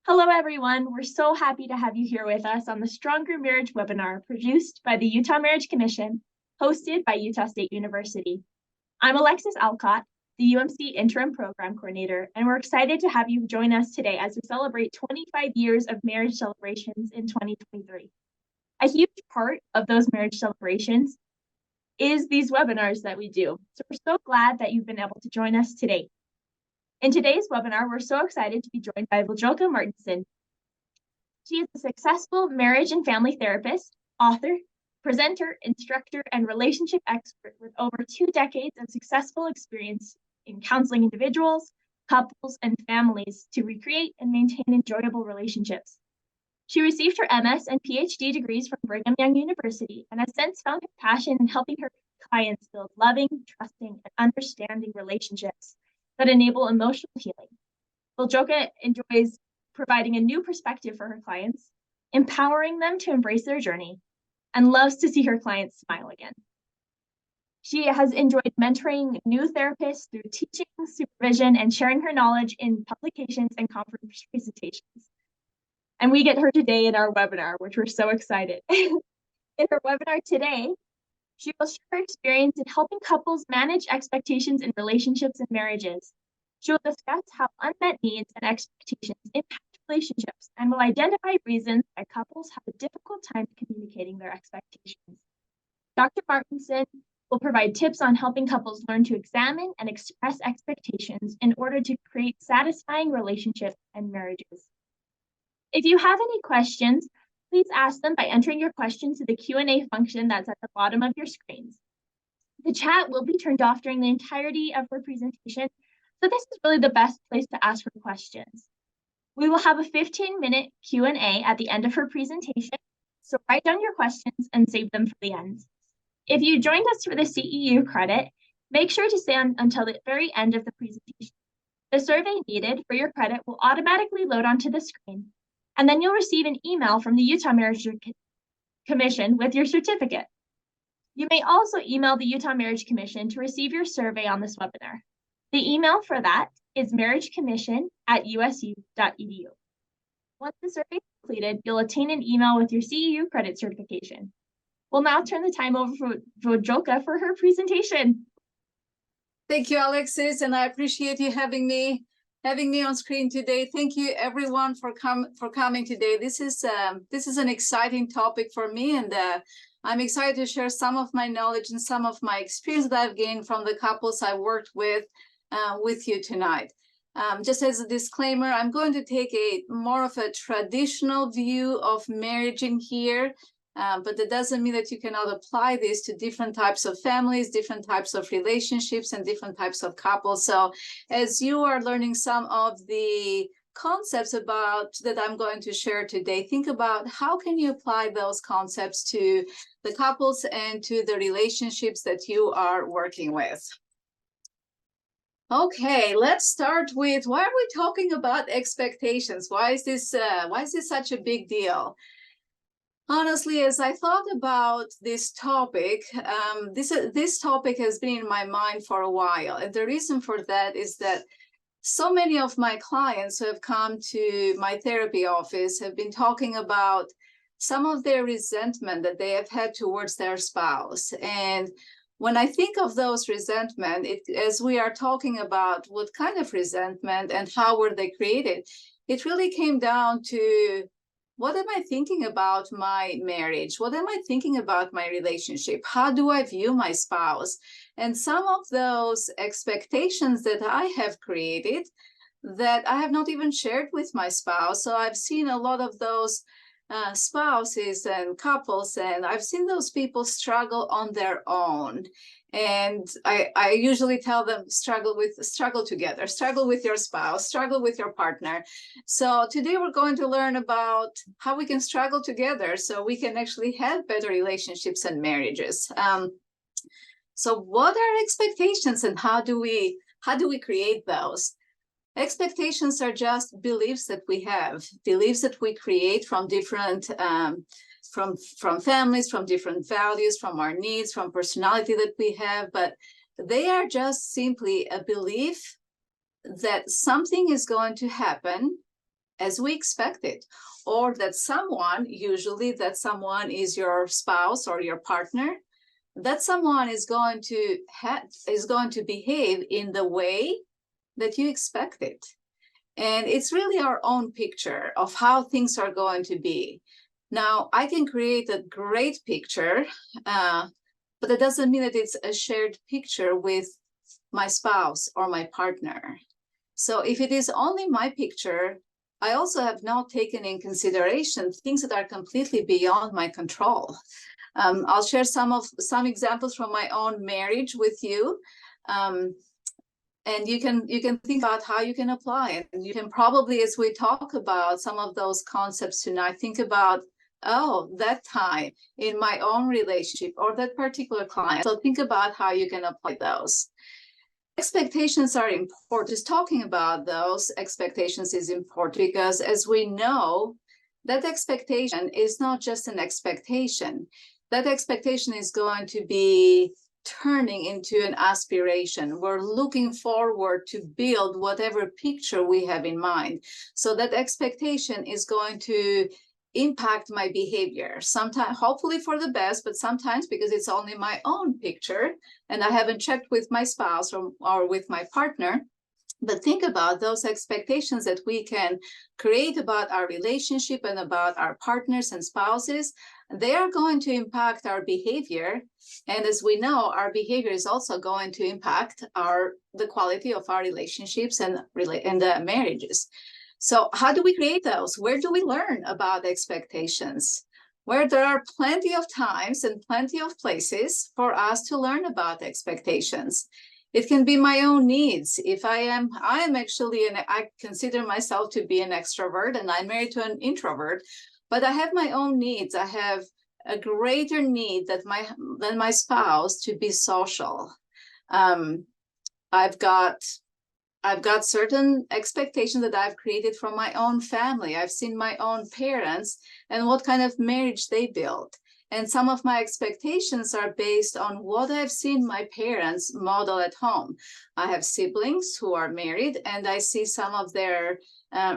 Hello, everyone. We're so happy to have you here with us on the Stronger Marriage webinar produced by the Utah Marriage Commission, hosted by Utah State University. I'm Alexis Alcott, the UMC Interim Program Coordinator, and we're excited to have you join us today as we celebrate 25 years of marriage celebrations in 2023. A huge part of those marriage celebrations is these webinars that we do. So we're so glad that you've been able to join us today. In today's webinar, we're so excited to be joined by Martinson. She is a successful marriage and family therapist, author, presenter, instructor, and relationship expert with over 2 decades of successful experience in counseling individuals, couples, and families to recreate and maintain enjoyable relationships. She received her MS and PhD degrees from Brigham Young University and has since found her passion in helping her clients build loving, trusting, and understanding relationships that enable emotional healing. Viljoka enjoys providing a new perspective for her clients, empowering them to embrace their journey, and loves to see her clients smile again. She has enjoyed mentoring new therapists through teaching, supervision, and sharing her knowledge in publications and conference presentations. And we get her today in our webinar, which we're so excited. In her webinar today, she will share her experience in helping couples manage expectations in relationships and marriages. She will discuss how unmet needs and expectations impact relationships and will identify reasons why couples have a difficult time communicating their expectations. Dr. Martinson will provide tips on helping couples learn to examine and express expectations in order to create satisfying relationships and marriages. If you have any questions, please ask them by entering your questions to the Q&A function that's at the bottom of your screens. The chat will be turned off during the entirety of her presentation, so this is really the best place to ask her questions. We will have a 15-minute Q&A at the end of her presentation, so write down your questions and save them for the end. If you joined us for the CEU credit, make sure to stay on until the very end of the presentation. The survey needed for your credit will automatically load onto the screen, and then you'll receive an email from the Utah Marriage Commission with your certificate. You may also email the Utah Marriage Commission to receive your survey on this webinar. The email for that is marriageCommission@usu.edu. Once the survey is completed, you'll obtain an email with your CEU credit certification. We'll now turn the time over for Viljoka for her presentation. Thank you, Alexis, and I appreciate you having me on screen today. Thank you, everyone, for coming today. This is an exciting topic for me, and I'm excited to share some of my knowledge and some of my experience that I've gained from the couples I worked with you tonight. Just as a disclaimer, I'm going to take more of a traditional view of marriage in here, but that doesn't mean that you cannot apply this to different types of families, different types of relationships, and different types of couples. So as you are learning some of the concepts that I'm going to share today, think about how can you apply those concepts to the couples and to the relationships that you are working with. Okay, let's start with why are we talking about expectations? Why is this such a big deal? Honestly, as I thought about this topic, this topic has been in my mind for a while. And the reason for that is that so many of my clients who have come to my therapy office have been talking about some of their resentment that they have had towards their spouse. And when I think of those resentment, as we are talking about what kind of resentment and how were they created, it really came down to, what am I thinking about my marriage? What am I thinking about my relationship? How do I view my spouse? And some of those expectations that I have created that I have not even shared with my spouse. So I've seen a lot of those spouses and couples, and I've seen those people struggle on their own. And I usually tell them, struggle together, struggle with your spouse, struggle with your partner. So today we're going to learn about how we can struggle together so we can actually have better relationships and marriages. So what are expectations and how do we create those? Expectations are just beliefs that we have, beliefs that we create from different from families, from different values, from our needs, from personality that we have, but they are just simply a belief that something is going to happen as we expected, or that someone, usually that someone is your spouse or your partner, that someone is going to behave in the way that you expected. And it's really our own picture of how things are going to be. Now, I can create a great picture, but that doesn't mean that it's a shared picture with my spouse or my partner. So if it is only my picture, I also have not taken in consideration things that are completely beyond my control. I'll share some examples from my own marriage with you. And you can think about how you can apply it. And you can probably, as we talk about some of those concepts tonight, think about, oh, that time in my own relationship or that particular client. So think about how you can apply those. Expectations are important. Just talking about those expectations is important because, as we know, that expectation is not just an expectation. That expectation is going to be turning into an aspiration. We're looking forward to build whatever picture we have in mind. So that expectation is going to impact my behavior, sometimes hopefully for the best, but sometimes because it's only my own picture and I haven't checked with my spouse or with my partner. But think about those expectations that we can create about our relationship and about our partners and spouses. They are going to impact our behavior. And as we know, our behavior is also going to impact the quality of our relationships and marriages. So how do we create those? Where do we learn about expectations? Where there are plenty of times and plenty of places for us to learn about expectations. It can be my own needs. If I am actually, I consider myself to be an extrovert and I'm married to an introvert, but I have my own needs. I have a greater need than my spouse to be social. I've got certain expectations that I've created from my own family. I've seen my own parents and what kind of marriage they built. And some of my expectations are based on what I've seen my parents model at home. I have siblings who are married, and I see some of their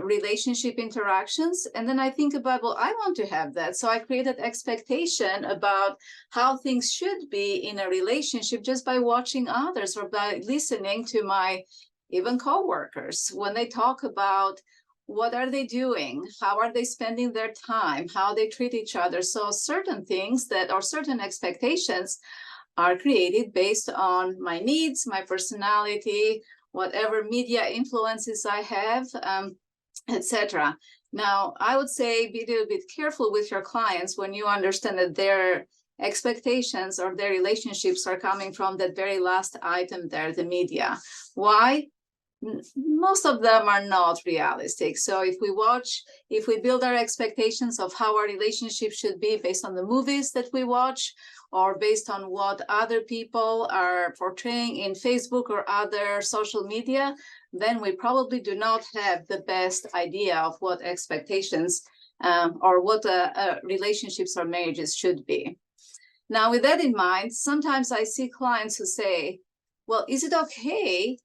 relationship interactions. And then I think about, well, I want to have that. So I created expectation about how things should be in a relationship just by watching others or by listening to my even coworkers when they talk about what are they doing, how are they spending their time, how they treat each other. So certain things or certain expectations are created based on my needs, my personality, whatever media influences I have, etc. Now, I would say be a little bit careful with your clients when you understand that their expectations or their relationships are coming from that very last item there, the media. Why? Most of them are not realistic. So if we build our expectations of how our relationship should be based on the movies that we watch or based on what other people are portraying in Facebook or other social media, then we probably do not have the best idea of what expectations or what relationships or marriages should be. Now, with that in mind, sometimes I see clients who say, well, is it okay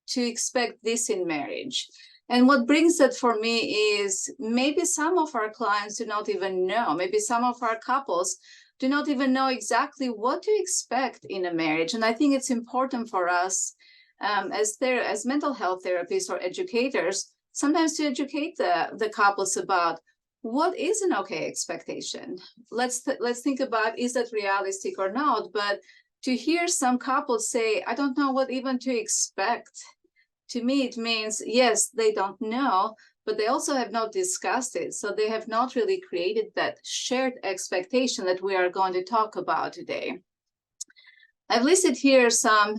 to expect this in marriage? And what brings that for me is maybe some of our clients do not even know. Maybe some of our couples do not even know exactly what to expect in a marriage. And I think it's important for us as mental health therapists or educators, sometimes to educate the couples about what is an okay expectation. Let's think about, is that realistic or not? But to hear some couples say, I don't know what even to expect, to me, it means, yes, they don't know, but they also have not discussed it. So they have not really created that shared expectation that we are going to talk about today. I've listed here some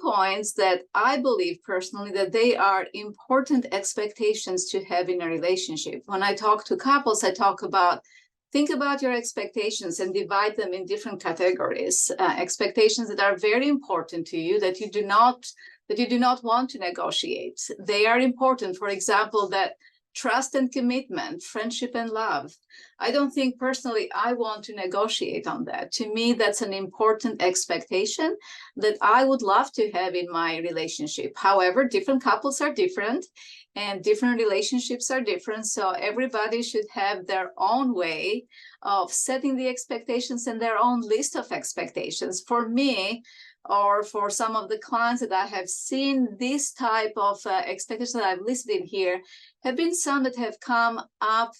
points that I believe personally that they are important expectations to have in a relationship. When I talk to couples, I talk about, think about your expectations and divide them in different categories. Expectations that are very important to you, that you do not want to negotiate. They are important. For example, that trust and commitment, friendship and love. I don't think personally I want to negotiate on that. To me, that's an important expectation that I would love to have in my relationship. However, different couples are different. and different relationships are different. So everybody should have their own way of setting the expectations and their own list of expectations. For me, or for some of the clients that I have seen, this type of expectations that I've listed in here have been some that have come up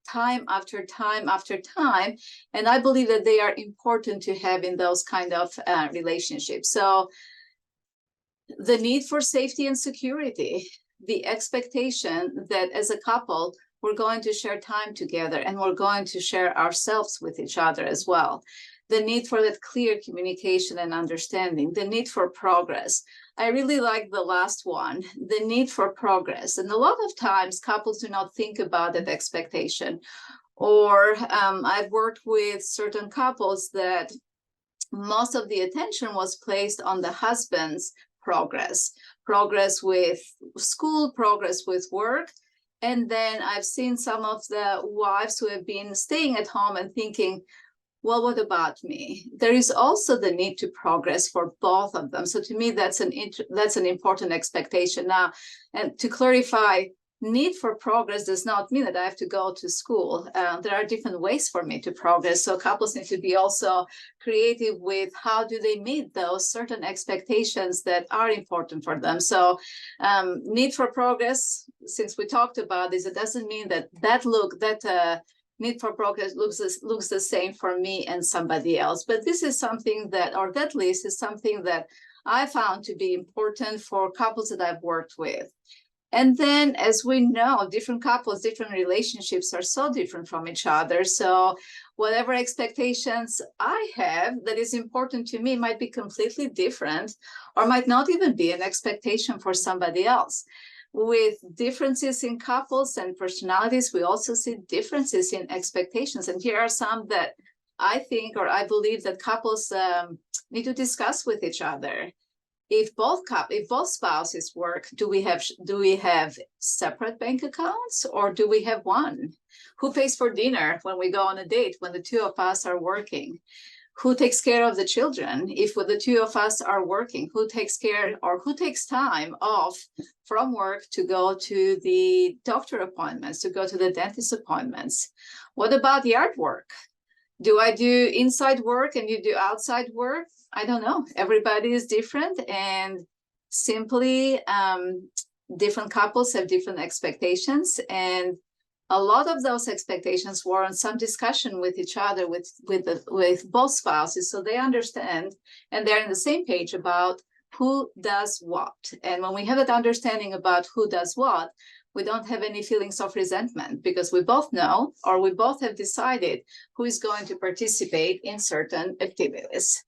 time after time after time. And I believe that they are important to have in those kind of relationships. So the need for safety and security, the expectation that as a couple, we're going to share time together and we're going to share ourselves with each other as well. The need for that clear communication and understanding, the need for progress. I really like the last one, the need for progress. And a lot of times couples do not think about that expectation. Or I've worked with certain couples that most of the attention was placed on the husband's progress with school, progress with work. And then I've seen some of the wives who have been staying at home and thinking, well, what about me? There is also the need to progress for both of them. So to me, that's an important expectation. Now, and to clarify, need for progress does not mean that I have to go to school. There are different ways for me to progress. So couples need to be also creative with how do they meet those certain expectations that are important for them. So need for progress, since we talked about this, it doesn't mean that need for progress looks the same for me and somebody else. But this is something that, or that list is something that I found to be important for couples that I've worked with. And then, as we know, different couples, different relationships are so different from each other. So whatever expectations I have that is important to me might be completely different or might not even be an expectation for somebody else. With differences in couples and personalities, we also see differences in expectations. And here are some that I think, or I believe that couples need to discuss with each other. If both spouses work, do we have separate bank accounts or do we have one? Who pays for dinner when we go on a date when the two of us are working? Who takes care of the children if the two of us are working? Who takes care or who takes time off from work to go to the doctor appointments, to go to the dentist appointments? What about yard work? Do I do inside work and you do outside work? I don't know. Everybody is different, and simply different couples have different expectations, and a lot of those expectations warrant some discussion with each other, with both spouses, so they understand and they're on the same page about who does what. And when we have that understanding about who does what, we don't have any feelings of resentment because we both know, or we both have decided who is going to participate in certain activities.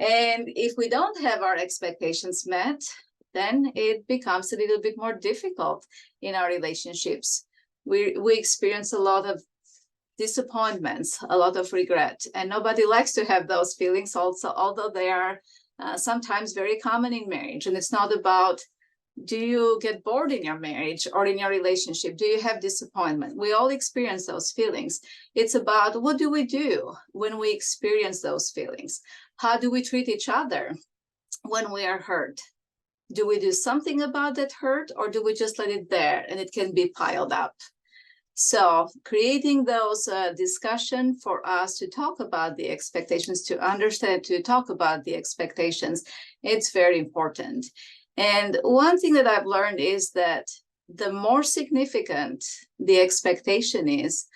And if we don't have our expectations met, then it becomes a little bit more difficult in our relationships. We experience a lot of disappointments, a lot of regret, and nobody likes to have those feelings also, although they are sometimes very common in marriage. And it's not about, do you get bored in your marriage or in your relationship? Do you have disappointment? We all experience those feelings. It's about, what do we do when we experience those feelings? How do we treat each other when we are hurt? Do we do something about that hurt, or do we just let it there and it can be piled up? So creating those discussion for us to talk about the expectations, to understand, to talk about the expectations, it's very important. And one thing that I've learned is that the more significant the expectation is,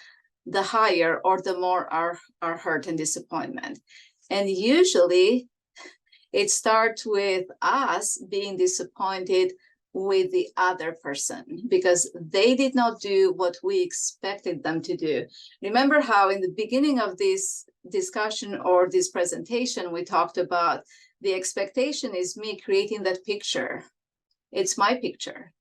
the higher or the more our hurt and disappointment. And usually it starts with us being disappointed with the other person because they did not do what we expected them to do. Remember how in the beginning of this discussion or this presentation, we talked about the expectation is me creating that picture. It's my picture.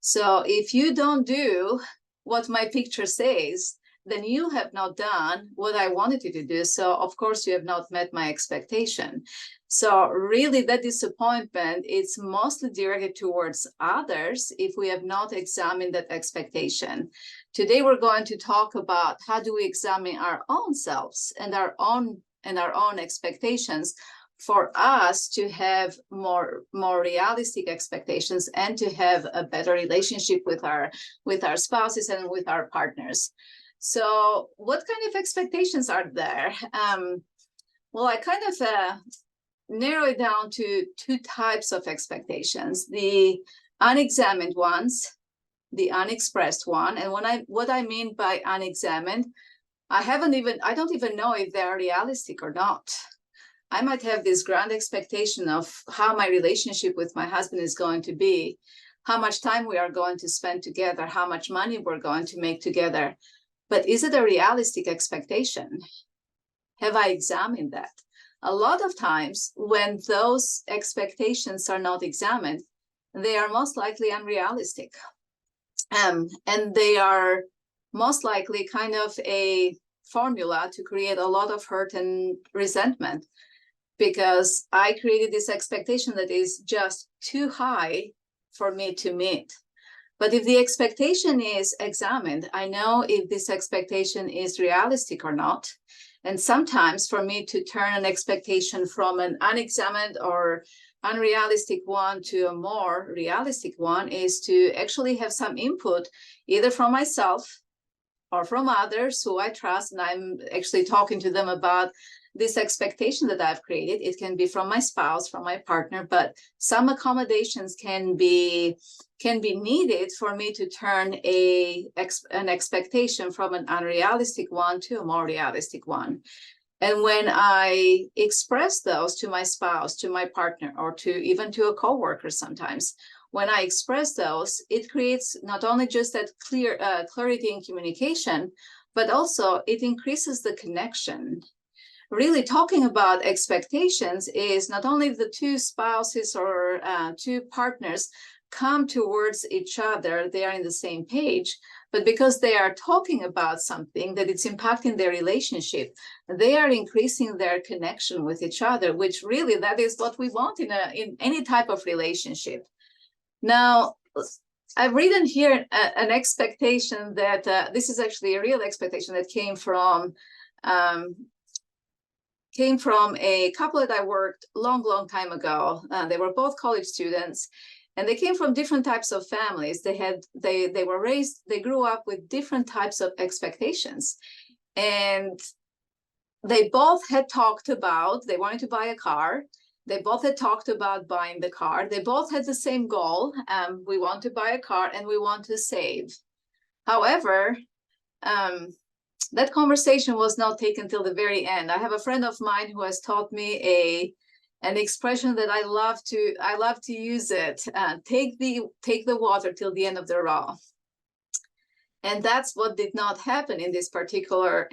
So if you don't do what my picture says, then you have not done what I wanted you to do. So of course you have not met my expectation. So really that disappointment, it's mostly directed towards others if we have not examined that expectation. Today we're going to talk about how do we examine our own selves and our own expectations for us to have more realistic expectations and to have a better relationship with our spouses and with our partners. So what kind of expectations are there? Well, I kind of narrow it down to two types of expectations: the unexamined ones, the unexpressed one. And what I mean by unexamined, I don't even know if they are realistic or not. I might have this grand expectation of how my relationship with my husband is going to be, how much time we are going to spend together, how much money we're going to make together. But is it a realistic expectation? Have I examined that? A lot of times when those expectations are not examined, they are most likely unrealistic. And they are most likely kind of a formula to create a lot of hurt and resentment, because I created this expectation that is just too high for me to meet. But if the expectation is examined, I know if this expectation is realistic or not. And sometimes for me to turn an expectation from an unexamined or unrealistic one to a more realistic one is to actually have some input, either from myself or from others who I trust, and I'm actually talking to them about this expectation that I've created. It can be from my spouse, from my partner, but some accommodations can be needed for me to turn an expectation from an unrealistic one to a more realistic one. And when I express those to my spouse, to my partner, or even to a coworker sometimes, when I express those, it creates not only just that clarity in communication, but also it increases the connection. Really talking about expectations is not only the two spouses or two partners come towards each other, they are in the same page, but because they are talking about something that it's impacting their relationship, they are increasing their connection with each other, which really that is what we want in any type of relationship. Now, I've written here an expectation that this is actually a real expectation that came from a couple that I worked long time ago. They were both college students, and they came from different types of families. They grew up with different types of expectations. And they both had talked about, they wanted to buy a car. They both had talked about buying the car. They both had the same goal. We want to buy a car and we want to save. However, that conversation was not taken till the very end. I have a friend of mine who has taught me an expression that I love to use it. Take the water till the end of the row. And that's what did not happen in this particular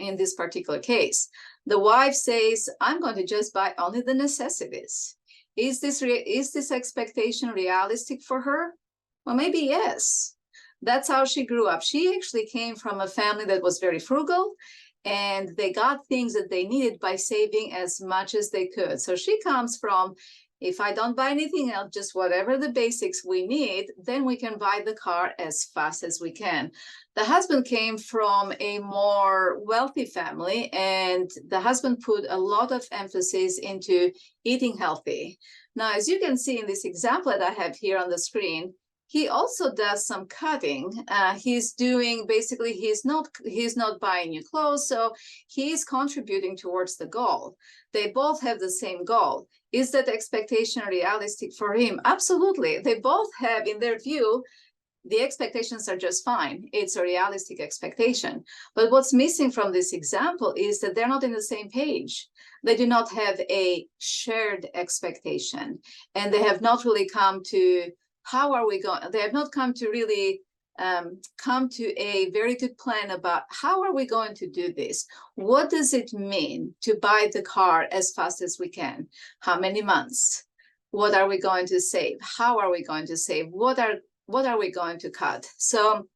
case. The wife says, I'm going to just buy only the necessities. Is this expectation realistic for her? Well, maybe yes. That's how she grew up. She actually came from a family that was very frugal, and they got things that they needed by saving as much as they could. So she comes from, if I don't buy anything else, just whatever the basics we need, then we can buy the car as fast as we can. The husband came from a more wealthy family, and the husband put a lot of emphasis into eating healthy. Now, as you can see in this example that I have here on the screen, he also does some cutting. He's not buying new clothes, so he's contributing towards the goal. They both have the same goal. Is that expectation realistic for him? Absolutely. They both have, in their view, the expectations are just fine. It's a realistic expectation. But what's missing from this example is that they're not in the same page. They do not have a shared expectation, and they have not really come to they have not come to really come to a very good plan about how are we going to do this? What does it mean to buy the car as fast as we can? How many months? What are we going to save? How are we going to save? What are we going to cut? So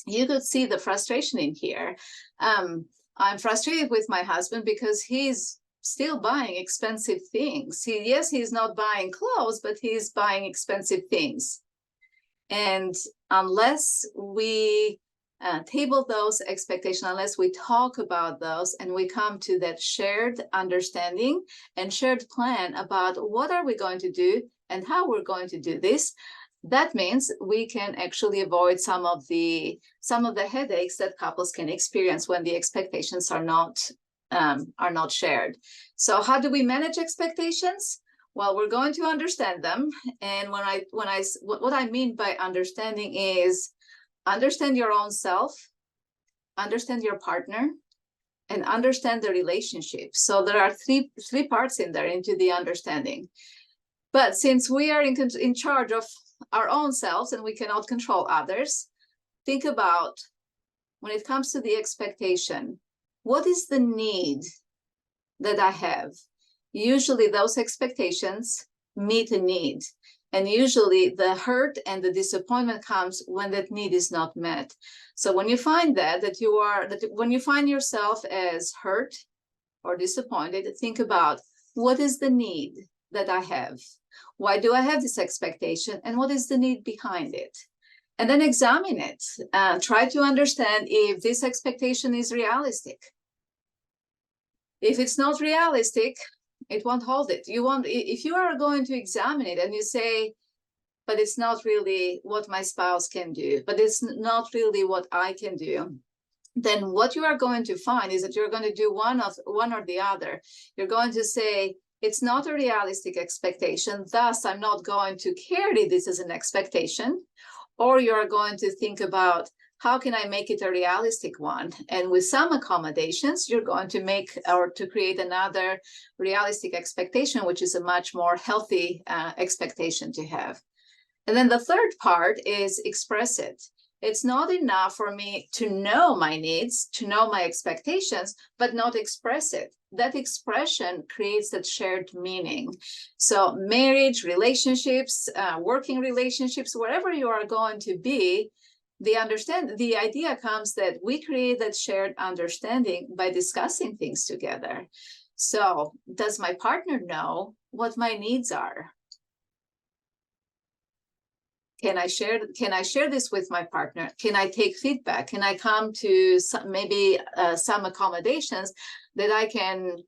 you could see the frustration in here. I'm frustrated with my husband because he's still buying expensive things. He's not buying clothes, but he's buying expensive things. And unless we table those expectations, unless we talk about those and we come to that shared understanding and shared plan about what are we going to do and how we're going to do this, that means we can actually avoid some of the headaches that couples can experience when the expectations are not shared. So how do we manage expectations? Well, we're going to understand them. And what I mean by understanding is understand your own self, understand your partner, and understand the relationship. So there are three parts in there into the understanding. But since we are in charge of our own selves and we cannot control others, think about, when it comes to the expectation, what is the need that I have? Usually those expectations meet a need. And usually the hurt and the disappointment comes when that need is not met. So when you find when you find yourself as hurt or disappointed, think about, what is the need that I have? Why do I have this expectation? And what is the need behind it? And then examine it. Try to understand if this expectation is realistic. If it's not realistic, it won't hold it. If you are going to examine it and you say, but it's not really what my spouse can do, but it's not really what I can do, then what you are going to find is that you're going to do one or the other. You're going to say, it's not a realistic expectation, thus I'm not going to carry this as an expectation. Or you're going to think about, how can I make it a realistic one? And with some accommodations, you're going to make or to create another realistic expectation, which is a much more healthy expectation to have. And then the third part is express it. It's not enough for me to know my needs, to know my expectations, but not express it. That expression creates that shared meaning. So marriage, relationships, working relationships, wherever you are going to be, the idea comes that we create that shared understanding by discussing things together. So does my partner know what my needs are? Can I share this with my partner? Can I take feedback? Can I come to some accommodations that I can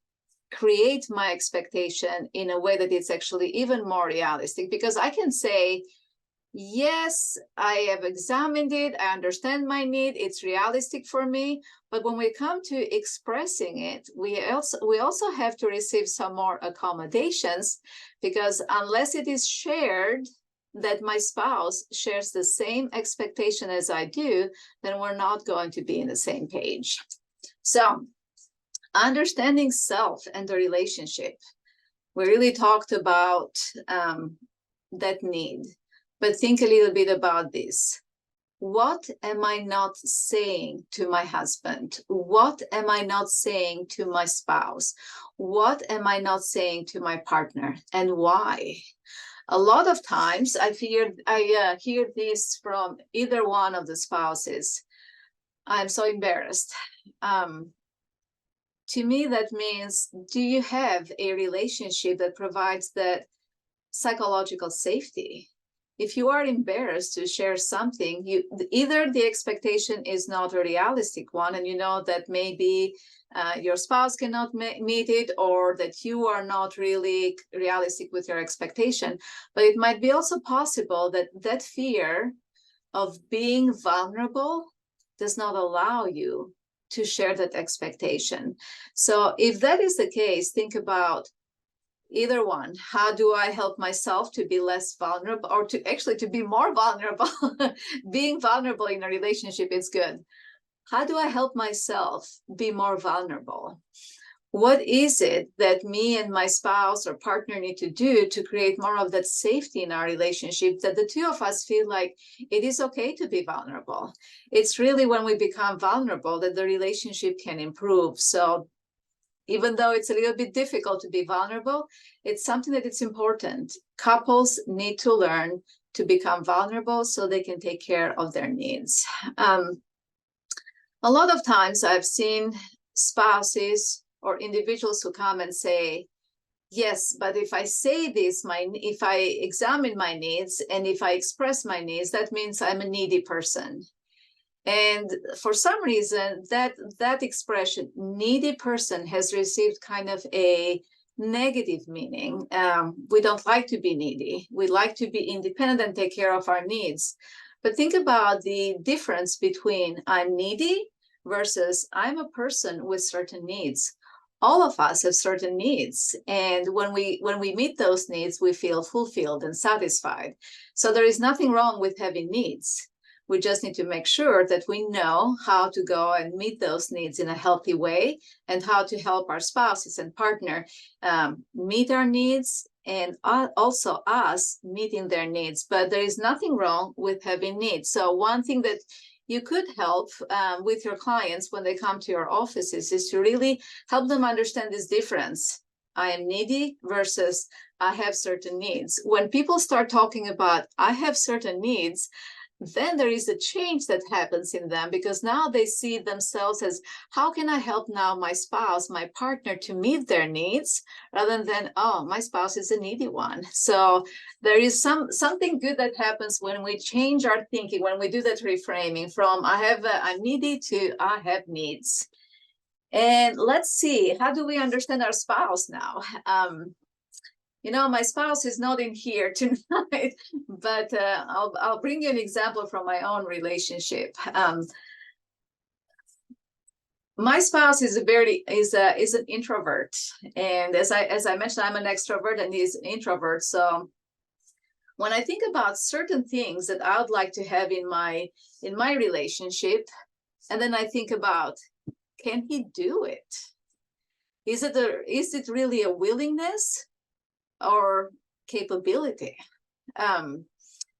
create my expectation in a way that it's actually even more realistic? Because I can say, yes, I have examined it, I understand my need, it's realistic for me. But when we come to expressing it, we also have to receive some more accommodations, because unless it is shared, that my spouse shares the same expectation as I do, then we're not going to be in the same page. So understanding self and the relationship, we really talked about that need, but think a little bit about this. What am I not saying to my husband? What am I not saying to my spouse? What am I not saying to my partner, and why? A lot of times I hear this from either one of the spouses. I'm so embarrassed. To me, that means, do you have a relationship that provides that psychological safety? If you are embarrassed to share something, either the expectation is not a realistic one, and you know that maybe your spouse cannot meet it, or that you are not really realistic with your expectation. But it might be also possible that that fear of being vulnerable does not allow you to share that expectation. So if that is the case, think about either one. How do I help myself to be less vulnerable, or to be more vulnerable? Being vulnerable in a relationship is good. How do I help myself be more vulnerable? What is it that me and my spouse or partner need to do to create more of that safety in our relationship, that the two of us feel like it is okay to be vulnerable? It's really when we become vulnerable that the relationship can improve. So even though it's a little bit difficult to be vulnerable, it's something that it's important. Couples need to learn to become vulnerable so they can take care of their needs. A lot of times I've seen spouses or individuals who come and say, yes, but if I say this, if I examine my needs and if I express my needs, that means I'm a needy person. And for some reason, that expression, needy person, has received kind of a negative meaning. We don't like to be needy. We like to be independent and take care of our needs. But think about the difference between I'm needy versus I'm a person with certain needs. All of us have certain needs, and when we meet those needs, we feel fulfilled and satisfied. So there is nothing wrong with having needs. We just need to make sure that we know how to go and meet those needs in a healthy way, and how to help our spouses and partner meet our needs, and also us meeting their needs. But there is nothing wrong with having needs. So one thing that you could help with your clients when they come to your offices is to really help them understand this difference. I am needy versus I have certain needs. When people start talking about I have certain needs, then there is a change that happens in them, because now they see themselves as, how can I help now my spouse, my partner, to meet their needs, rather than, oh, my spouse is a needy one. So there is something good that happens when we change our thinking, when we do that reframing from I'm needy to I have needs. And let's see, how do we understand our spouse now? My spouse is not in here tonight, but I'll bring you an example from my own relationship. My spouse is an introvert, and as I mentioned, I'm an extrovert and he's an introvert. So when I think about certain things that I would like to have in my relationship, and then I think about, can he do it? Is it really a willingness or capability?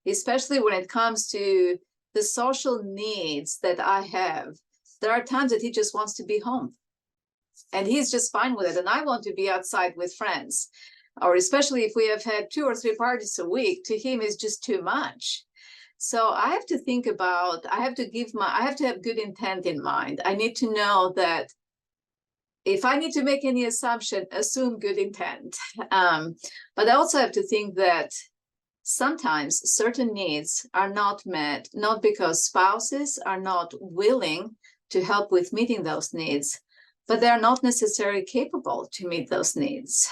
Especially when it comes to the social needs that I have. There are times that he just wants to be home, and he's just fine with it. And I want to be outside with friends, or especially if we have had 2 or 3 parties a week, to him is just too much. So I have to think about, I have to have good intent in mind. I need to know that if I need to make any assumption, assume good intent. But I also have to think that sometimes certain needs are not met, not because spouses are not willing to help with meeting those needs, but they're not necessarily capable to meet those needs.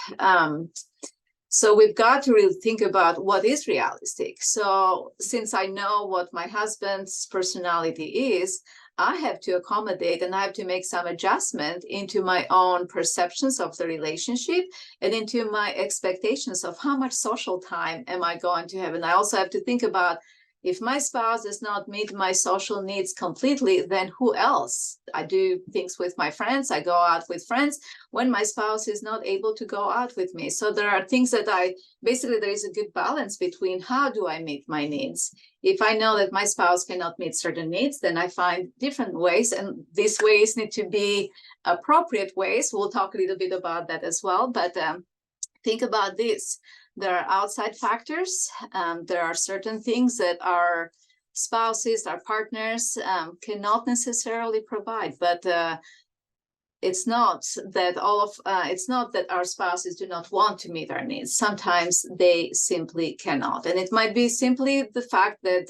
So we've got to really think about what is realistic. So since I know what my husband's personality is, I have to accommodate and I have to make some adjustment into my own perceptions of the relationship and into my expectations of how much social time am I going to have. And I also have to think about, if my spouse does not meet my social needs completely, then who else? I do things with my friends. I go out with friends when my spouse is not able to go out with me. So there are things that there is a good balance between how do I meet my needs. If I know that my spouse cannot meet certain needs, then I find different ways, and these ways need to be appropriate ways. We'll talk a little bit about that as well, but think about this. There are outside factors. There are certain things that our spouses, our partners cannot necessarily provide, but it's not that our spouses do not want to meet our needs. Sometimes they simply cannot. And it might be simply the fact that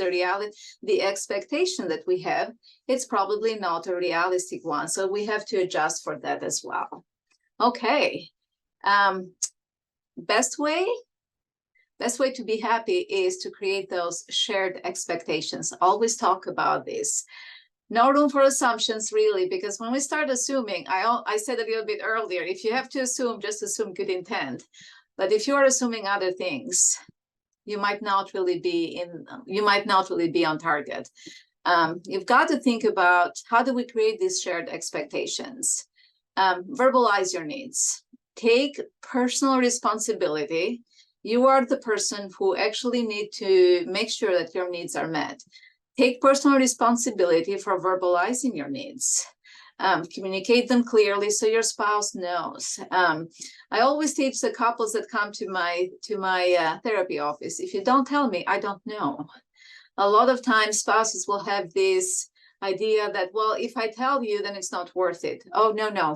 the expectation that we have, it's probably not a realistic one. So we have to adjust for that as well. Okay. Best way to be happy is to create those shared expectations. Always talk about this. No room for assumptions, really, because when we start assuming, I said a little bit earlier, if you have to assume, just assume good intent. But if you are assuming other things, you might not really be on target. You've got to think about, how do we create these shared expectations? Verbalize your needs. Take personal responsibility. You are the person who actually need to make sure that your needs are met. Take personal responsibility for verbalizing your needs. Communicate them clearly so your spouse knows. I always teach the couples that come to my therapy office, if you don't tell me, I don't know. A lot of times spouses will have this idea that, well, if I tell you, then it's not worth it. Oh, no.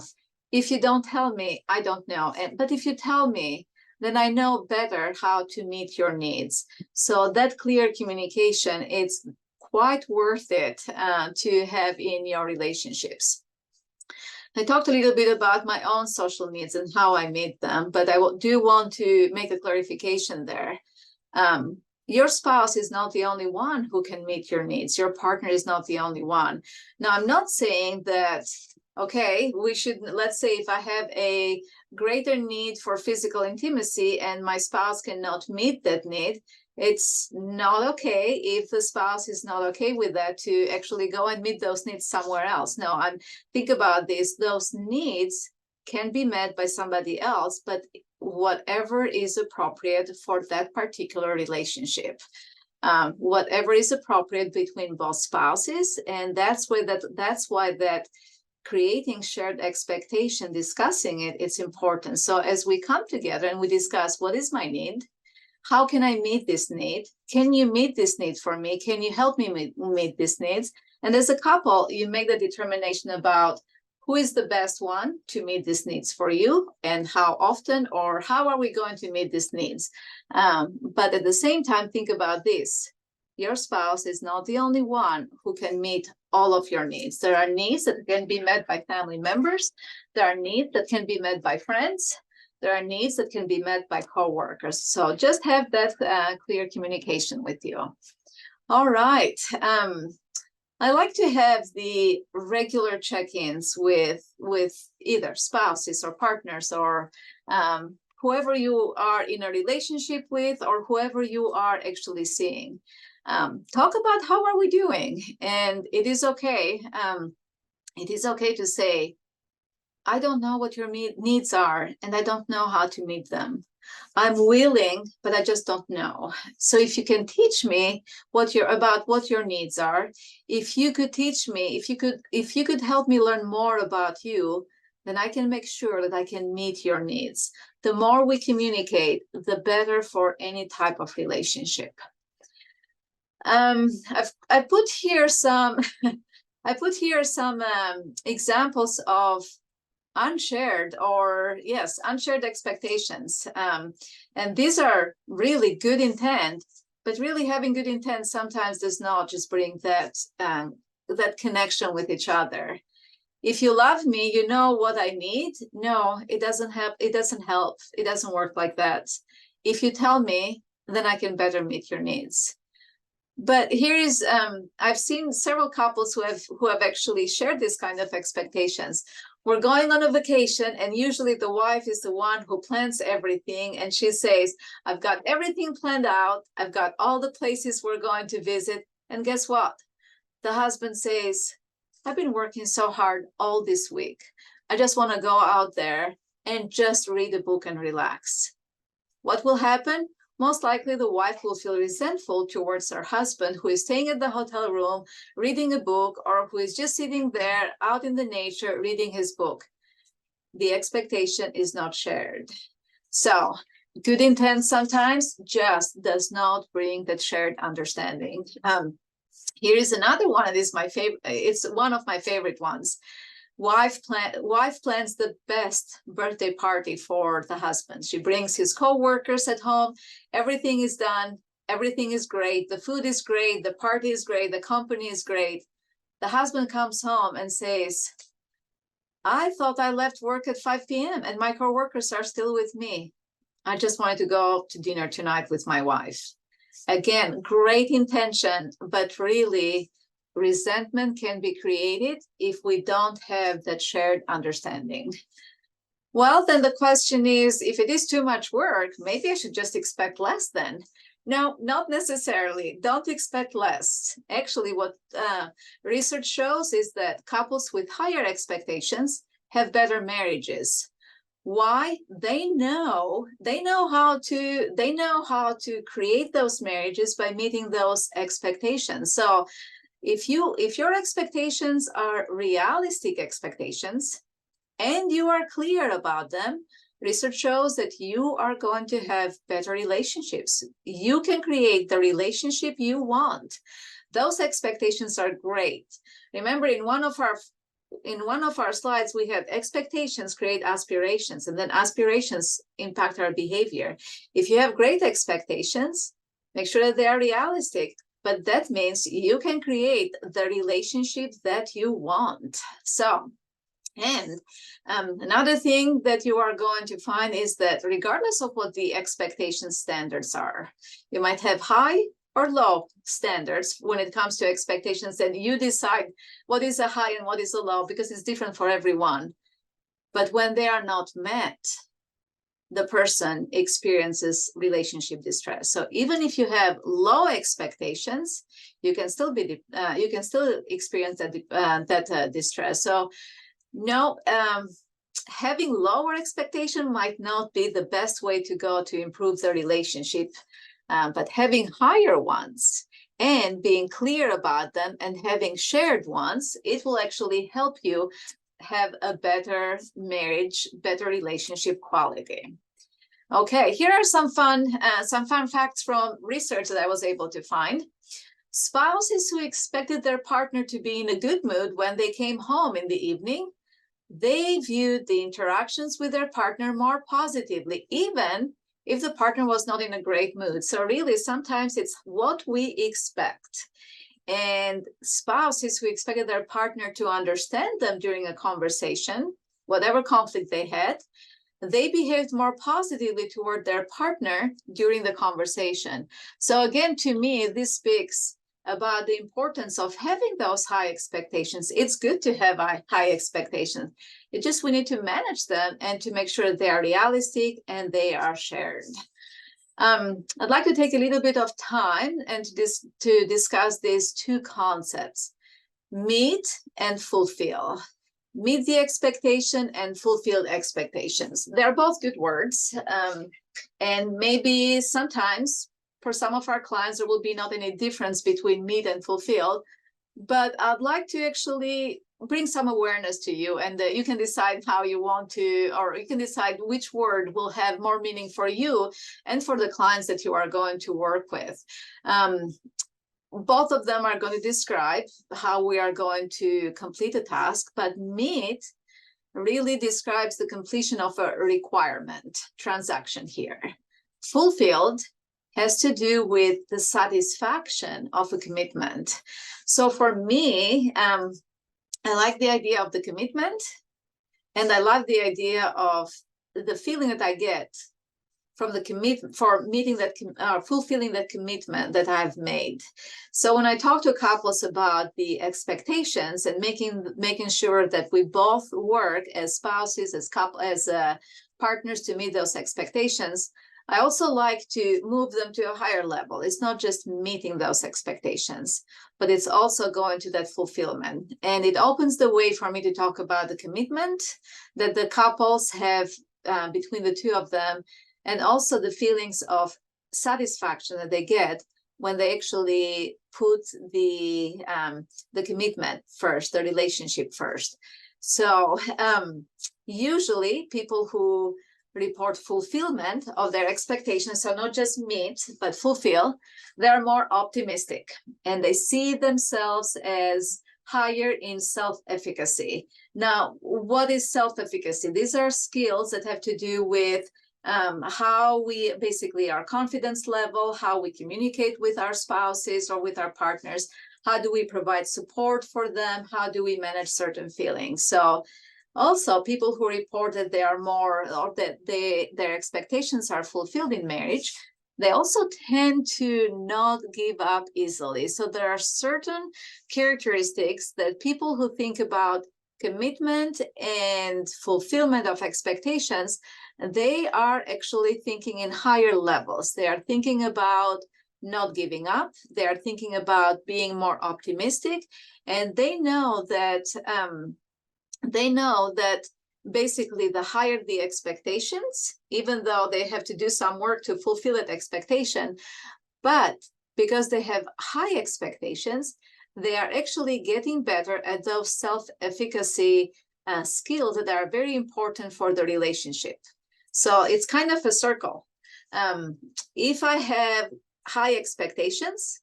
If you don't tell me, I don't know. But if you tell me, then I know better how to meet your needs. So that clear communication, it's quite worth it to have in your relationships. I talked a little bit about my own social needs and how I meet them, but I do want to make a clarification there. Your spouse is not the only one who can meet your needs. Your partner is not the only one. Now, I'm not saying that, okay, we should, let's say if I have a greater need for physical intimacy and my spouse cannot meet that need, it's not okay if the spouse is not okay with that to actually go and meet those needs somewhere else. No, think about this. Those needs can be met by somebody else, but whatever is appropriate for that particular relationship, whatever is appropriate between both spouses, and that's why that creating shared expectation, discussing it, it's important. So as we come together and we discuss, what is my need? How can I meet this need? Can you meet this need for me? Can you help me meet these needs? And as a couple, you make the determination about who is the best one to meet these needs for you, and how often, or how are we going to meet these needs? But at the same time, think about this. Your spouse is not the only one who can meet all of your needs. There are needs that can be met by family members. There are needs that can be met by friends. There are needs that can be met by coworkers. So just have that clear communication with you. All right. I like to have the regular check-ins with either spouses or partners or whoever you are in a relationship with or whoever you are actually seeing. Talk about how are we doing, and it is okay. It is okay to say, I don't know what your needs are, and I don't know how to meet them. I'm willing, but I just don't know. So if you can teach me what your needs are, if you could teach me, if you could help me learn more about you, then I can make sure that I can meet your needs. The more we communicate, the better for any type of relationship. I put here some examples of unshared expectations. And these are really good intent, but really having good intent sometimes does not just bring that connection with each other. If you love me, you know what I need. No, it doesn't help. It doesn't work like that. If you tell me, then I can better meet your needs. But here is, I've seen several couples who have actually shared this kind of expectations. We're going on a vacation, and usually the wife is the one who plans everything, and she says, I've got everything planned out. I've got all the places we're going to visit. And guess what? The husband says, I've been working so hard all this week. I just want to go out there and just read a book and relax. What will happen? Most likely the wife will feel resentful towards her husband who is staying at the hotel room, reading a book, or who is just sitting there out in the nature, reading his book. The expectation is not shared. So good intent sometimes just does not bring that shared understanding. Here is another one. It is my favorite. It's one of my favorite ones. Wife plans the best birthday party for the husband. She brings his co-workers at home. Everything is done. Everything is great. The food is great. The party is great. The company is great. The husband comes home and says, I thought I left work at 5 p.m. and my co-workers are still with me. I just wanted to go out to dinner tonight with my wife. Again, great intention, but really resentment can be created if we don't have that shared understanding. Well, then the question is, if it is too much work, maybe I should just expect less then. No, not necessarily. Don't expect less. Actually, what research shows is that couples with higher expectations have better marriages. Why? They know how to create those marriages by meeting those expectations. So if your expectations are realistic expectations and you are clear about them, research shows that you are going to have better relationships. You can create the relationship you want. Those expectations are great. Remember, in one of our slides, we had expectations create aspirations, and then aspirations impact our behavior. If you have great expectations, make sure that they are realistic. but that means you can create the relationship that you want. So, and another thing that you are going to find is that regardless of what the expectation standards are, you might have high or low standards when it comes to expectations, and you decide what is a high and what is a low because it's different for everyone. But when they are not met, the person experiences relationship distress. So even if you have low expectations, you can still experience that distress. So no, having lower expectation might not be the best way to go to improve the relationship, but having higher ones and being clear about them and having shared ones, it will actually help you have a better marriage, better relationship quality. Okay, here are some fun facts from research that I was able to find. Spouses who expected their partner to be in a good mood when they came home in the evening, they viewed the interactions with their partner more positively, even if the partner was not in a great mood. So really, sometimes it's what we expect. And spouses who expected their partner to understand them during a conversation, whatever conflict they had, they behaved more positively toward their partner during the conversation. So again, to me, this speaks about the importance of having those high expectations. It's good to have high expectations. It just, we need to manage them and to make sure they are realistic and they are shared. I'd like to take a little bit of time and to discuss these two concepts: meet and fulfill. Meet the expectation and fulfill expectations. They're both good words. And maybe sometimes for some of our clients, there will be not any difference between meet and fulfill, but I'd like to actually bring some awareness to you, and you can decide how you want to, or you can decide which word will have more meaning for you and for the clients that you are going to work with. Both of them are going to describe how we are going to complete a task, but meet really describes the completion of a requirement transaction here. Fulfilled has to do with the satisfaction of a commitment. So for me, I like the idea of the commitment, and I love the idea of the feeling that I get from the commitment, for meeting that, fulfilling that commitment that I've made. So when I talk to couples about the expectations and making sure that we both work as spouses, as partners to meet those expectations, I also like to move them to a higher level. It's not just meeting those expectations, but it's also going to that fulfillment. And it opens the way for me to talk about the commitment that the couples have between the two of them, and also the feelings of satisfaction that they get when they actually put the commitment first, the relationship first. So usually people who report fulfillment of their expectations, so not just meet, but fulfill, they're more optimistic, and they see themselves as higher in self-efficacy. Now, what is self-efficacy? These are skills that have to do with how we basically, our confidence level, how we communicate with our spouses or with our partners, how do we provide support for them, how do we manage certain feelings. So also people who report that they are more, or that their expectations are fulfilled in marriage, they also tend to not give up easily. So there are certain characteristics that people who think about commitment and fulfillment of expectations, they are actually thinking in higher levels. They are thinking about not giving up. They are thinking about being more optimistic, and they know that basically the higher the expectations, even though they have to do some work to fulfill that expectation, but because they have high expectations, they are actually getting better at those self-efficacy skills that are very important for the relationship. So it's kind of a circle. If I have high expectations,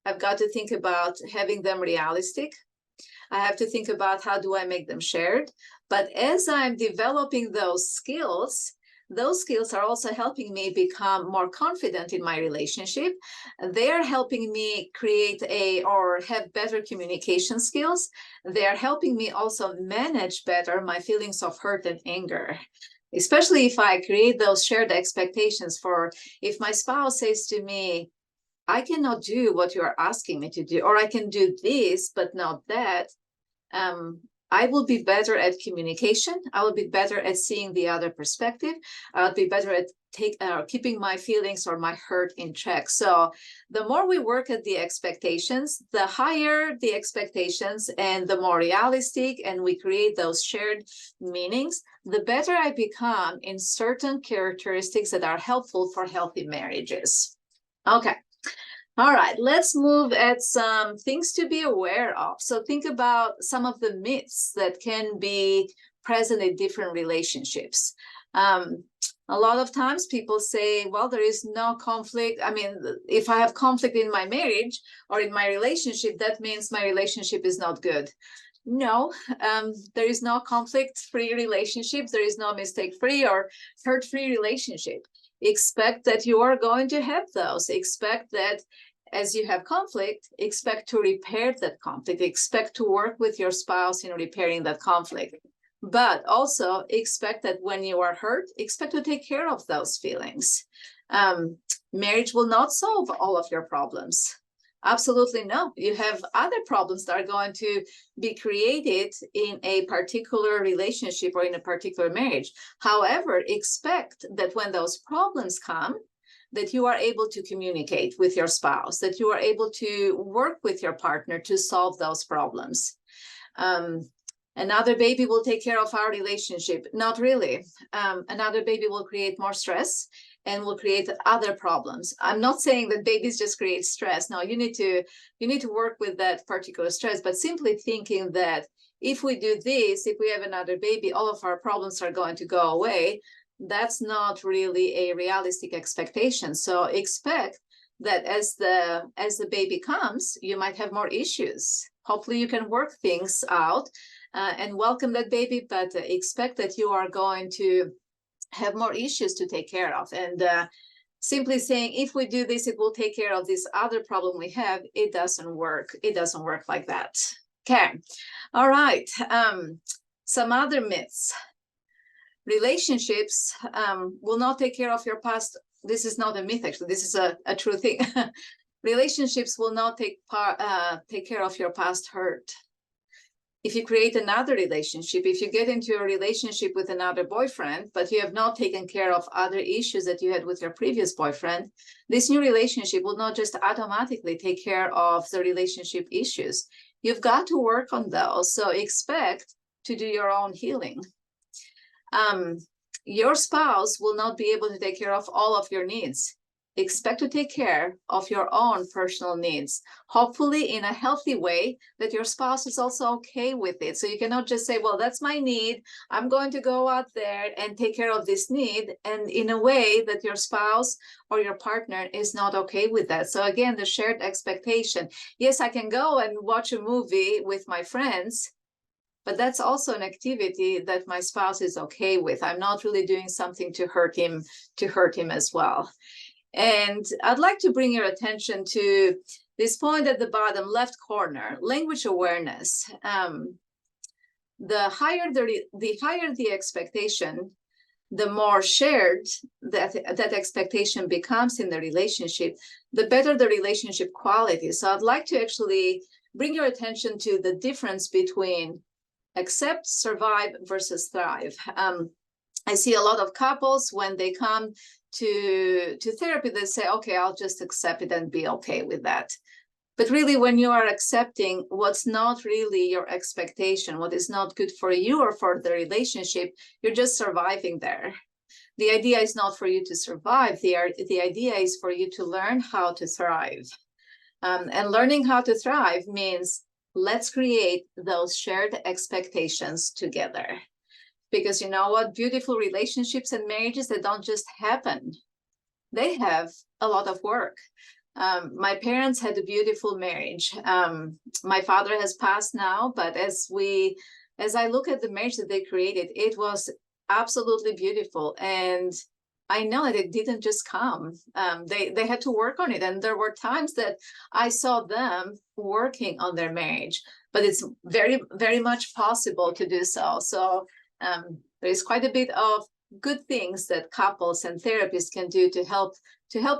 I've got to think about having them realistic. I have to think about how do I make them shared. But as I'm developing those skills, those skills are also helping me become more confident in my relationship. They're helping me create or have better communication skills. They're helping me also manage better my feelings of hurt and anger, especially if I create those shared expectations for if my spouse says to me, I cannot do what you are asking me to do, or I can do this, but not that. I will be better at communication. I will be better at seeing the other perspective. I'll be better at keeping my feelings or my hurt in check. So the more we work at the expectations, the higher the expectations and the more realistic, and we create those shared meanings, the better I become in certain characteristics that are helpful for healthy marriages. Okay. All right, let's move at some things to be aware of. So think about some of the myths that can be present in different relationships. A lot of times people say, well, there is no conflict. I mean, if I have conflict in my marriage or in my relationship, that means my relationship is not good. No, there is no conflict-free relationship. There is no mistake-free or hurt-free relationship. Expect that you are going to have those. Expect that as you have conflict, expect to repair that conflict. Expect to work with your spouse in repairing that conflict. But also expect that when you are hurt, expect to take care of those feelings. Marriage will not solve all of your problems. Absolutely no. You have other problems that are going to be created in a particular relationship or in a particular marriage. However, expect that when those problems come, that you are able to communicate with your spouse, that you are able to work with your partner to solve those problems. Another baby will take care of our relationship. Not really. Another baby will create more stress and will create other problems. I'm not saying that babies just create stress. No, you need to work with that particular stress, but simply thinking that if we do this, if we have another baby, all of our problems are going to go away. That's not really a realistic expectation. So expect that as the baby comes, you might have more issues. Hopefully you can work things out and welcome that baby, but expect that you are going to have more issues to take care of. And simply saying, if we do this, it will take care of this other problem we have, it doesn't work. It doesn't work like that. Okay. All right. Some other myths. Relationships will not take care of your past. This is not a myth, actually. This is a true thing. Relationships will not take care of your past hurt. If you create another relationship, if you get into a relationship with another boyfriend, but you have not taken care of other issues that you had with your previous boyfriend, this new relationship will not just automatically take care of the relationship issues. You've got to work on those. So expect to do your own healing. Your spouse will not be able to take care of all of your needs. Expect to take care of your own personal needs, hopefully in a healthy way that your spouse is also okay with it. So you cannot just say, well, that's my need. I'm going to go out there and take care of this need. And in a way that your spouse or your partner is not okay with that. So again, the shared expectation. Yes, I can go and watch a movie with my friends, but that's also an activity that my spouse is okay with. I'm not really doing something to hurt him as well. And I'd like to bring your attention to this point at the bottom left corner, language awareness. The higher the expectation, the more shared that expectation becomes in the relationship, the better the relationship quality. So I'd like to actually bring your attention to the difference between accept, survive versus thrive. I see a lot of couples when they come to therapy, they say, okay, I'll just accept it and be okay with that. But really, when you are accepting what's not really your expectation, what is not good for you or for the relationship, you're just surviving there. The idea is not for you to survive. The idea is for you to learn how to thrive. And learning how to thrive means let's create those shared expectations together. Because you know what? Beautiful relationships and marriages, they don't just happen. They have a lot of work. My parents had a beautiful marriage. My father has passed now, but as I look at the marriage that they created, it was absolutely beautiful. And I know that it didn't just come. They had to work on it. And there were times that I saw them working on their marriage, but it's very, very much possible to do so. So there is quite a bit of good things that couples and therapists can do to help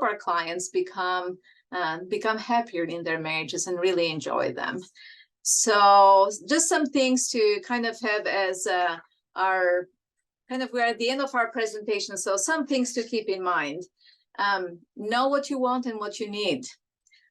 our clients become happier in their marriages and really enjoy them. So just some things to kind of have as our we're at the end of our presentation. So some things to keep in mind. Know what you want and what you need.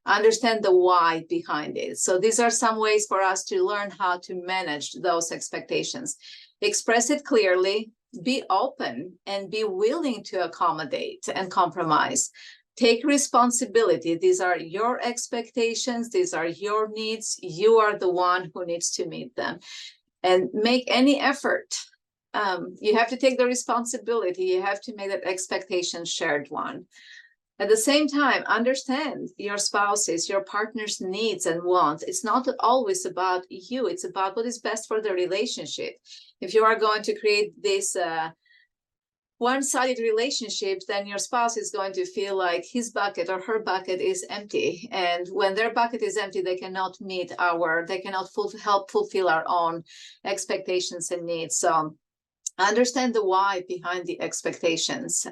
Understand the why behind it. So these are some ways for us to learn how to manage those expectations. Express it clearly, be open, and be willing to accommodate and compromise. Take responsibility. These are your expectations. These are your needs. You are the one who needs to meet them. And make any effort. You have to take the responsibility. You have to make that expectation shared one. At the same time, understand your spouse's, your partner's needs and wants. It's not always about you. It's about what is best for the relationship. If you are going to create this one-sided relationship, then your spouse is going to feel like his bucket or her bucket is empty. And when their bucket is empty, they cannot help fulfill our own expectations and needs. So understand the why behind the expectations.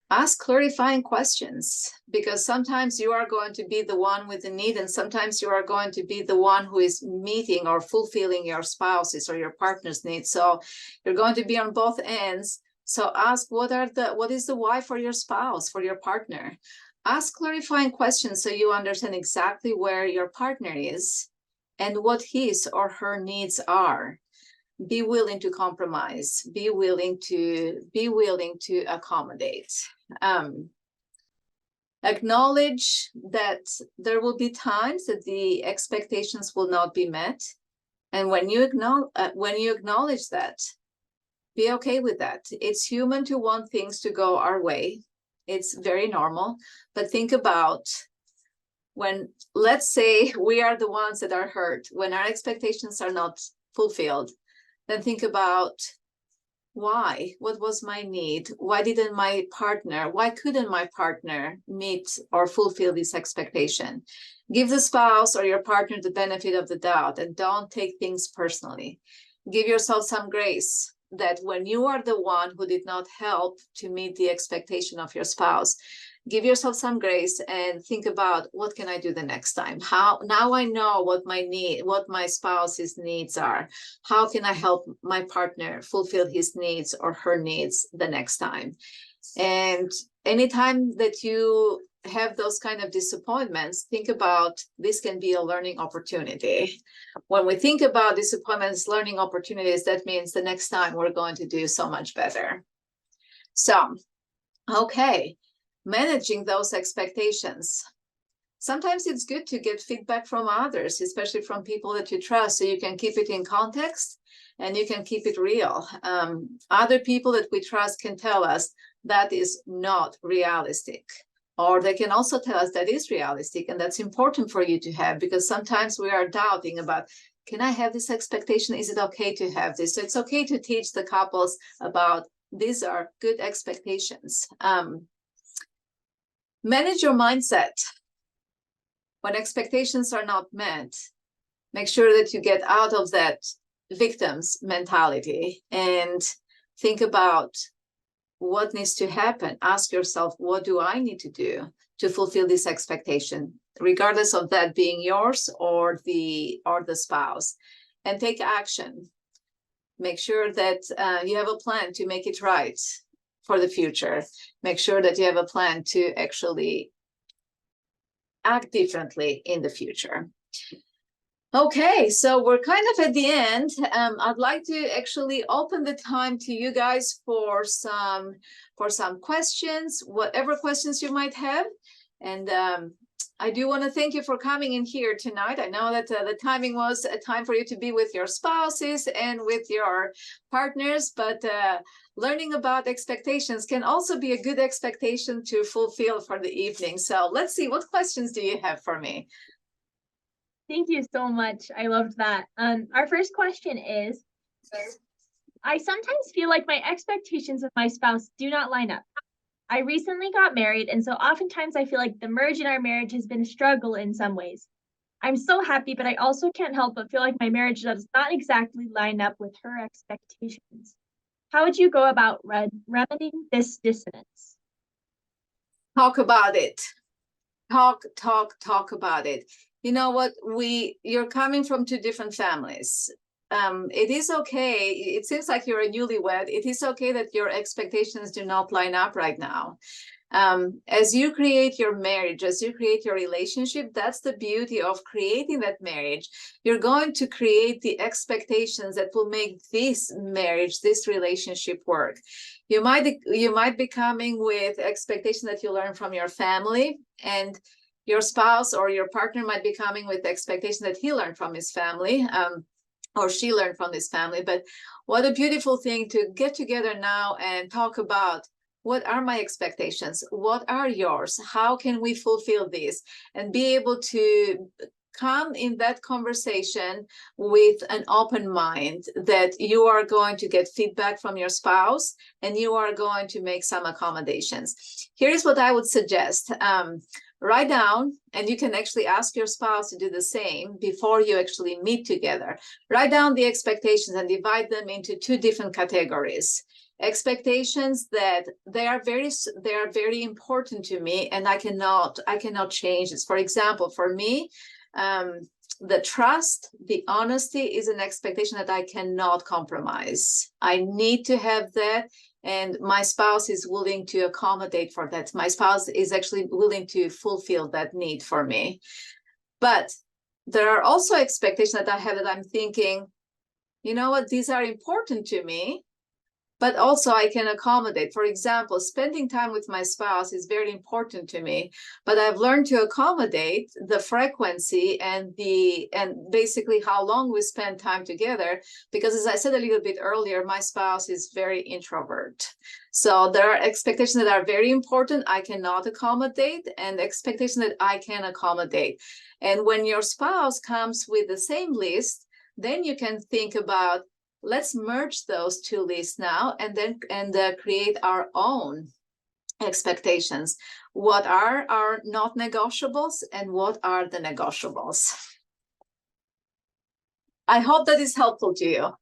Ask clarifying questions, because sometimes you are going to be the one with the need, and sometimes you are going to be the one who is meeting or fulfilling your spouse's or your partner's needs. So you're going to be on both ends. So ask what is the why for your spouse, for your partner. Ask clarifying questions so you understand exactly where your partner is and what his or her needs are. Be willing to compromise. Be willing to accommodate. Acknowledge that there will be times that the expectations will not be met, and when you acknowledge that, be okay with that. It's human to want things to go our way. It's very normal. But think about when, let's say, we are the ones that are hurt, when our expectations are not fulfilled. Then think about why. What was my need? Why couldn't my partner meet or fulfill this expectation? Give the spouse or your partner the benefit of the doubt and don't take things personally. Give yourself some grace that when you are the one who did not help to meet the expectation of your spouse, give yourself some grace and think about, what can I do the next time? Now I know what my spouse's needs are. How can I help my partner fulfill his needs or her needs the next time? And anytime that you have those kind of disappointments, think about this can be a learning opportunity. When we think about disappointments, learning opportunities, that means the next time we're going to do so much better. So, okay. Managing those expectations. Sometimes it's good to get feedback from others, especially from people that you trust, so you can keep it in context and you can keep it real. Other people that we trust can tell us that is not realistic, or they can also tell us that is realistic, and that's important for you to have, because sometimes we are doubting about, can I have this expectation? Is it okay to have this? So it's okay to teach the couples about these are good expectations. Manage your mindset. When expectations are not met, make sure that you get out of that victim's mentality and think about what needs to happen. Ask yourself, what do I need to do to fulfill this expectation, regardless of that being yours or the spouse, and take action. Make sure that you have a plan to make it right for the future. Make sure that you have a plan to actually act differently in the future. Okay, so we're kind of at the end. I'd like to actually open the time to you guys for some questions, whatever questions you might have. And I do want to thank you for coming in here tonight. I know that the timing was a time for you to be with your spouses and with your partners, but learning about expectations can also be a good expectation to fulfill for the evening. So let's see, what questions do you have for me? Thank you so much. I loved that. Our first question is, I sometimes feel like my expectations of my spouse do not line up. I recently got married, and so oftentimes I feel like the merge in our marriage has been a struggle in some ways. I'm so happy, but I also can't help but feel like my marriage does not exactly line up with her expectations. How would you go about remedying this dissonance? Talk about it. Talk about it. You know what? You're coming from two different families. It is okay. It seems like you're a newlywed. It is okay that your expectations do not line up right now. As you create your marriage, as you create your relationship, that's the beauty of creating that marriage. You're going to create the expectations that will make this marriage, this relationship work. You might be coming with expectations that you learn from your family, and your spouse or your partner might be coming with expectations that he learned from his family, or she learned from his family. But what a beautiful thing to get together now and talk about. What are my expectations? What are yours? How can we fulfill this? And be able to come in that conversation with an open mind that you are going to get feedback from your spouse and you are going to make some accommodations. Here's what I would suggest. Write down, and you can actually ask your spouse to do the same before you actually meet together. Write down the expectations and divide them into two different categories. Expectations that they are very important to me, and I cannot change this. For example, for me, the trust, the honesty is an expectation that I cannot compromise. I need to have that, and my spouse is willing to accommodate for that. My spouse is actually willing to fulfill that need for me. But there are also expectations that I have that I'm thinking, you know what, these are important to me, but also I can accommodate. For example, spending time with my spouse is very important to me, but I've learned to accommodate the frequency and basically how long we spend time together, because as I said a little bit earlier, my spouse is very introvert. So there are expectations that are very important I cannot accommodate, and expectations that I can accommodate. And when your spouse comes with the same list, then you can think about, let's merge those two lists now and create our own expectations. What are our not negotiables and what are the negotiables? I hope that is helpful to you.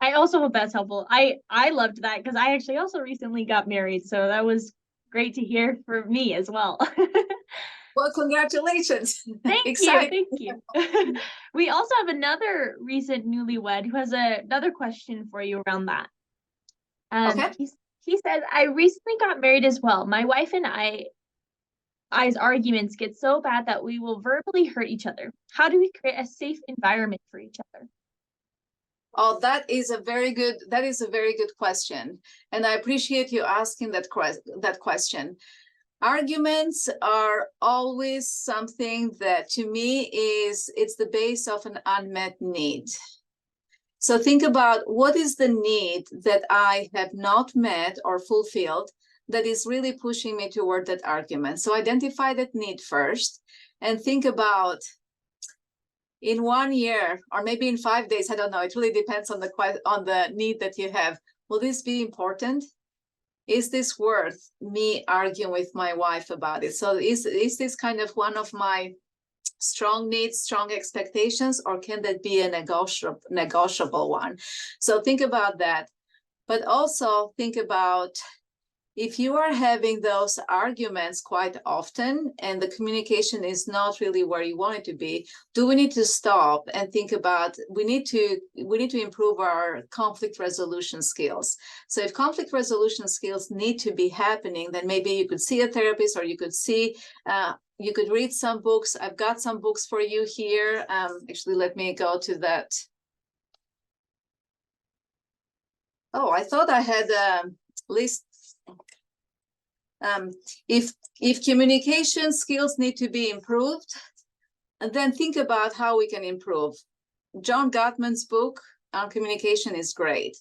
I also hope that's helpful. I loved that because I actually also recently got married, so that was great to hear for me as well. Well, congratulations. Thank you. We also have another recent newlywed who has another question for you around that. Okay. He says, I recently got married as well. My wife and I's arguments get so bad that we will verbally hurt each other. How do we create a safe environment for each other? Oh, that is a very good question. And I appreciate you asking that question. Arguments are always something that to me it's the base of an unmet need. So think about, what is the need that I have not met or fulfilled that is really pushing me toward that argument? So identify that need first and think about, in 1 year or maybe in 5 days, I don't know, it really depends on the need that you have. Will this be important? Is this worth me arguing with my wife about it? So is this kind of one of my strong needs, strong expectations, or can that be a negotiable one? So think about that. But also think about, if you are having those arguments quite often and the communication is not really where you want it to be, do we need to stop and think about, we need to improve our conflict resolution skills. So if conflict resolution skills need to be happening, then maybe you could see a therapist, or you could read some books. I've got some books for you here. Actually, let me go to that. Oh, I thought I had a list. If communication skills need to be improved, and then think about how we can improve. John Gottman's book on communication is great.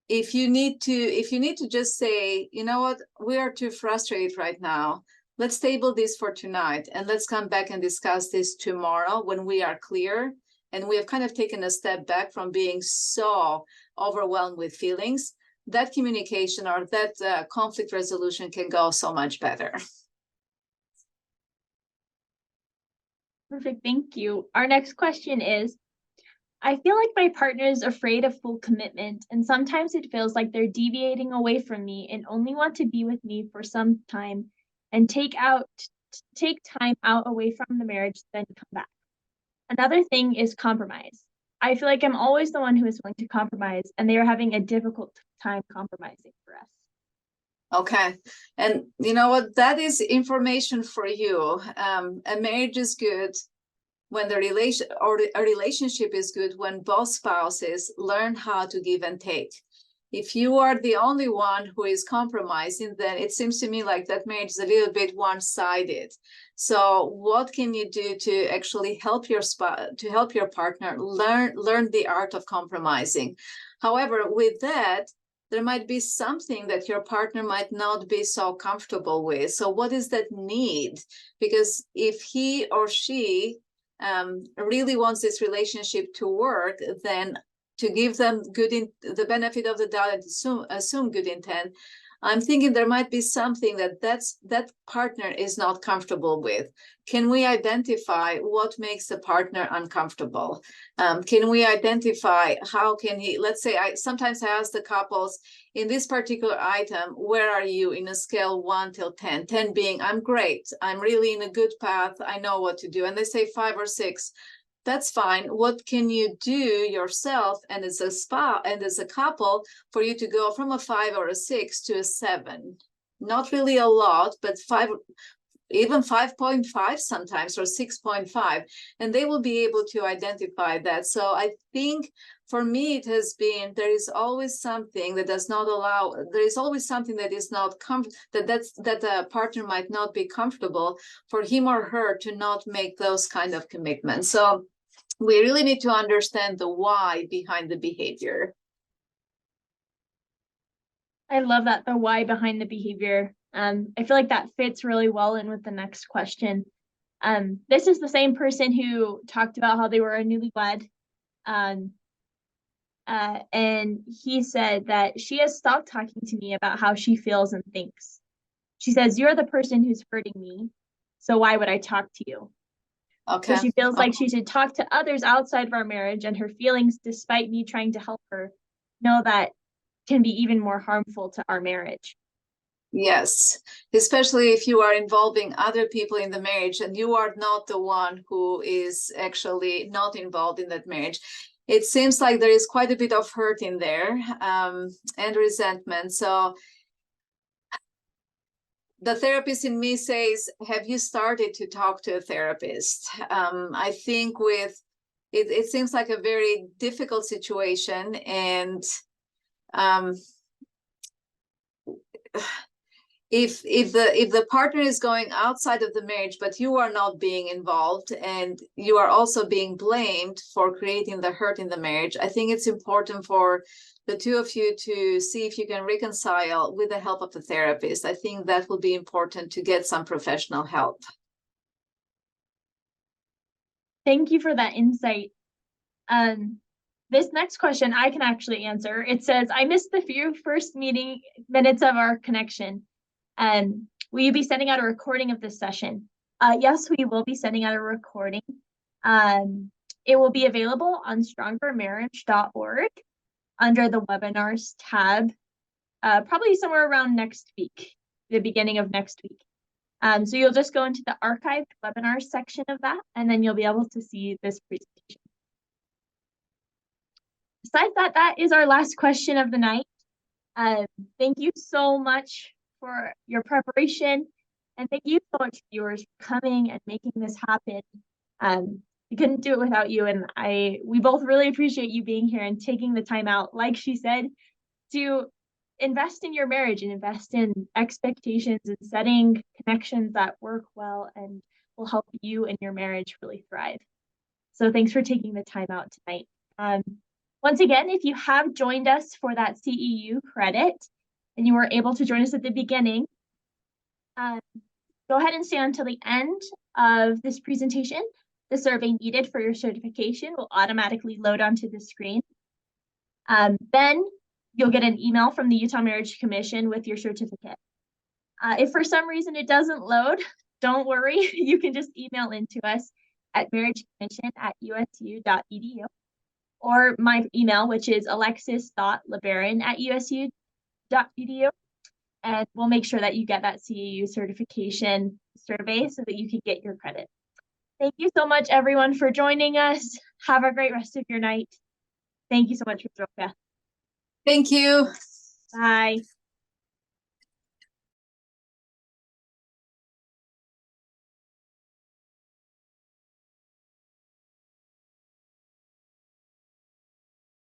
If you need to just say, you know what, we are too frustrated right now, let's table this for tonight and let's come back and discuss this tomorrow when we are clear and we have kind of taken a step back from being so overwhelmed with feelings, that communication or that conflict resolution can go so much better. Perfect, thank you. Our next question is, I feel like my partner is afraid of full commitment, and sometimes it feels like they're deviating away from me and only want to be with me for some time and take time out away from the marriage, then come back. Another thing is compromise. I feel like I'm always the one who is willing to compromise, and they are having a difficult time compromising for us. Okay, and you know what? That is information for you. A marriage is good when a relationship is good when both spouses learn how to give and take. If you are the only one who is compromising, then it seems to me like that marriage is a little bit one-sided. So what can you do to actually help your partner learn the art of compromising? However, with that, there might be something that your partner might not be so comfortable with. So what is that need? Because if he or she really wants this relationship to work, then to give them the benefit of the doubt and assume good intent, I'm thinking there might be something that partner is not comfortable with. Can we identify what makes the partner uncomfortable? Can we identify how can he, let's say, sometimes I ask the couples, in this particular item, where are you in a scale 1 till 10? 10 being, I'm great, I'm really in a good path, I know what to do. And they say 5 or 6. That's fine. What can you do yourself and as a spouse and as a couple for you to go from a 5 or a 6 to a 7? Not really a lot, but 5, even 5.5 sometimes, or 6.5, and they will be able to identify that. So I think for me, it has been, there is always something that does not allow, there is always something that is not that a partner might not be comfortable for him or her to not make those kind of commitments. So we really need to understand the why behind the behavior. I love that, the why behind the behavior. I feel like that fits really well in with the next question. This is the same person who talked about how they were a newlywed. And he said that she has stopped talking to me about how she feels and thinks. She says, you're the person who's hurting me, so why would I talk to you? Okay. So she feels like she should talk to others outside of our marriage, and her feelings, despite me trying to help her, know that can be even more harmful to our marriage. Yes, especially if you are involving other people in the marriage and you are not the one who is actually not involved in that marriage. It seems like there is quite a bit of hurt in there and resentment. So the therapist in me says, have you started to talk to a therapist? I think it seems like a very difficult situation, and if the partner is going outside of the marriage, but you are not being involved and you are also being blamed for creating the hurt in the marriage, I think it's important for the two of you to see if you can reconcile with the help of the therapist. I think that will be important to get some professional help. Thank you for that insight. This next question I can actually answer. It says, I missed the few first minutes of our connection. Will you be sending out a recording of this session? Yes, we will be sending out a recording. It will be available on strongermarriage.org under the webinars tab, probably somewhere around next week, the beginning of next week. So you'll just go into the archived webinars section of that, and then you'll be able to see this presentation. Besides that, that is our last question of the night. Thank you so much for your preparation, and thank you so much, viewers, for coming and making this happen. We couldn't do it without you, and we both really appreciate you being here and taking the time out, like she said, to invest in your marriage and invest in expectations and setting connections that work well and will help you and your marriage really thrive. So thanks for taking the time out tonight. Once again, if you have joined us for that CEU credit and you were able to join us at the beginning, go ahead and stay until the end of this presentation. The survey needed for your certification will automatically load onto the screen. Then you'll get an email from the Utah Marriage Commission with your certificate. If for some reason it doesn't load, don't worry. You can just email into us at marriagecommission@usu.edu, or my email, which is alexis.lebaron@usu.edu. And we'll make sure that you get that CAU certification survey so that you can get your credit. Thank you so much, everyone, for joining us. Have a great rest of your night. Thank you so much, Roka. Thank you. Bye.